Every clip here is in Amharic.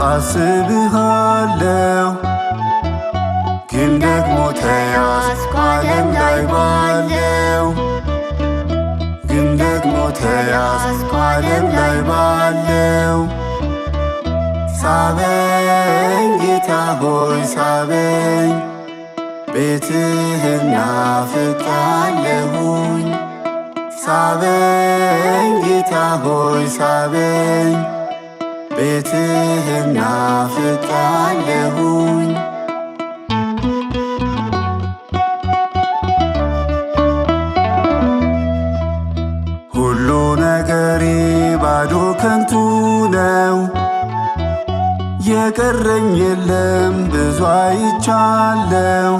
አስብሃለሁ ግን ደግሞ ተያዝኩ ዓለም ላይ ባለው ግን ደግሞ ተያዝኩ ዓለም ላይ ባለው ሳበኝ ጌታ ሆይ ሳበኝ ቤትህን ናፍቄአለሁኝ ሳበኝ ጌታ ሆይ ሳበኝ ቤትህን ናፍቄአለሁኝ ሁሉ ነገሬ ባዶ ከንቱ ነው የቀረኝ የለም ብዙ አይቻለው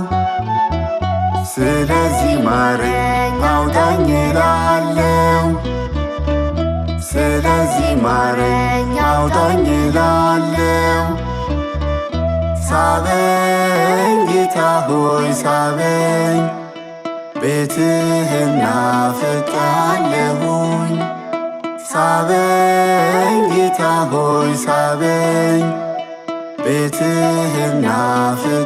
ስለዚህ ማረኝ አውጣኝ እላለሁ ስለዚህ ማረኝ አውጣኝ እላለሁ ሳበኝ ጌታ ሆይ ሳበኝ ቤትህን ናፍቄአለሁኝ ሳበኝ ጌታ ሆይ ሳበኝ ቤትህን ናፍቄአለሁኝ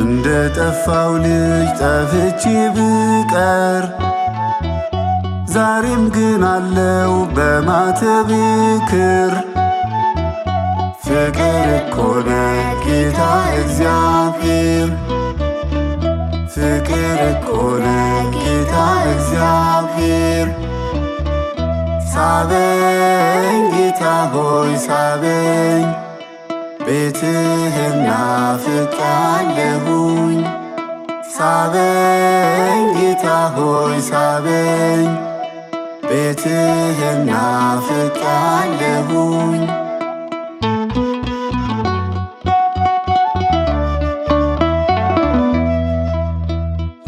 እንደ ጠፋው ልጅ ጠፍቼ ብቀር ዛሬም ግን አለው በማተቤ ክር ፍቅር እኮ ነው ጌታ እግዚአብሔር ፍቅር እኮ ነው ጌታ እግዚአብሔር ሳበኝ ጌታ ሆይ ሳበኝ ቤትህን ናፍቄአለሁኝ ሳበኝ ጌታ ሆይ ሳበኝ ቤትህን ናፍቄአለሁኝ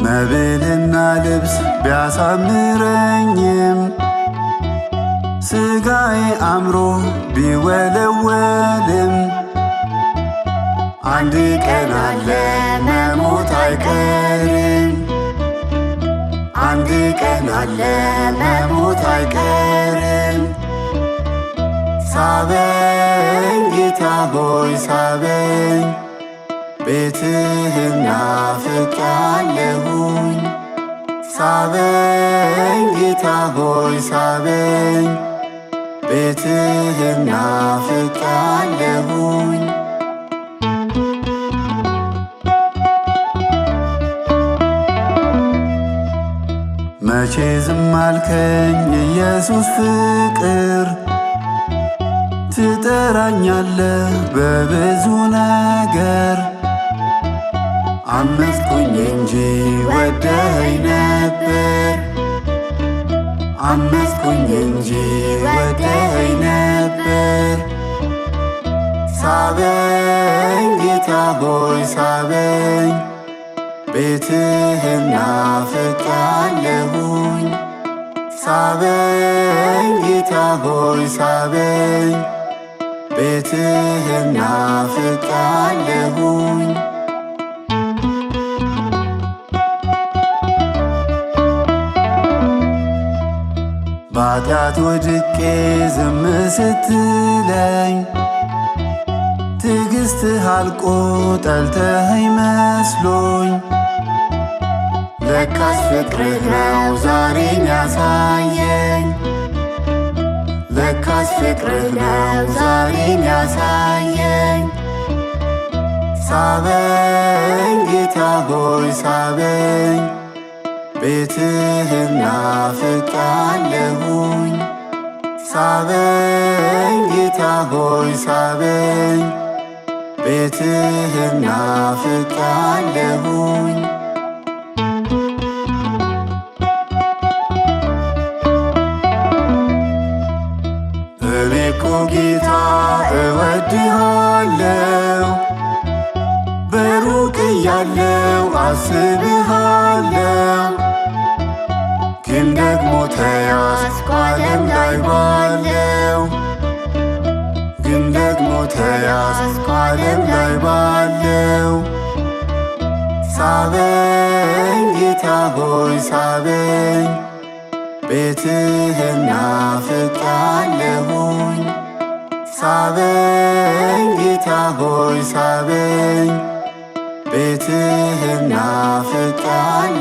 መብልና ልብስ ቢያሳምረኝም ሥጋዬ አምሮ ቢወለወልም አንድ ቀን አለ መሞት አይቀርም አንድ ቀን አለ መሞት አይቀርም ሳበኝ ጌታ ሆይ ሳበኝ ቤትህን ናፍቄአለሁኝ ሳበኝ ጌታ ሆይ ሳበኝ ቤትህን ናፍቄአለሁኝ መቼ ዝም አልከኝ ኢየሱስ ፍቅር ትጠራኛለህ በብዙ ነገር አመፅኩኝ እንጂ ወደኸኝ ነበር አመፅኩኝ እንጂ ወደኸኝ ነበር ሳበኝ ጌታ ሆይ ሳበኝ ቤትህን ናፍቄአለሁኝ ሳበኝ ጌታ ሆይ ሳበኝ ቤትህን ናፍቄአለሁኝ በኃጢአት ወድቄ ዝም ስትለኝ ትዕግሥትህ አልቆ ጠልተኸኝ መስሎኝ ለካስ ፍቅርህ ነው ዛሬን ያሳየኝ ለካስ ፍቅርህ ነው ዛሬን ያሳየኝ ሳበኝ ጌታ ሆይ ሳበኝ ቤትህን ናፍቄአለሁኝ ሳበኝ ጌታ ሆይ ሳበኝ ቤትህን ናፍቄአለሁኝ እኔ እኮ ጌታ እወድሃለሁ በሩቅ እያለሁ አስብሃለሁ ግን ደግሞ ተያዝኩ ዓለም ላይ ባለው ግን ደግሞ ተያዝኩ ዓለም ላይ ባለው ሳበኝ ጌታ ሆይ ሳበኝ ቤትህን ናፍቄአለሁኝ ሳበኝ ጌታ ሆይ ሳበኝ ቤትህን ናፍቄአለሁኝ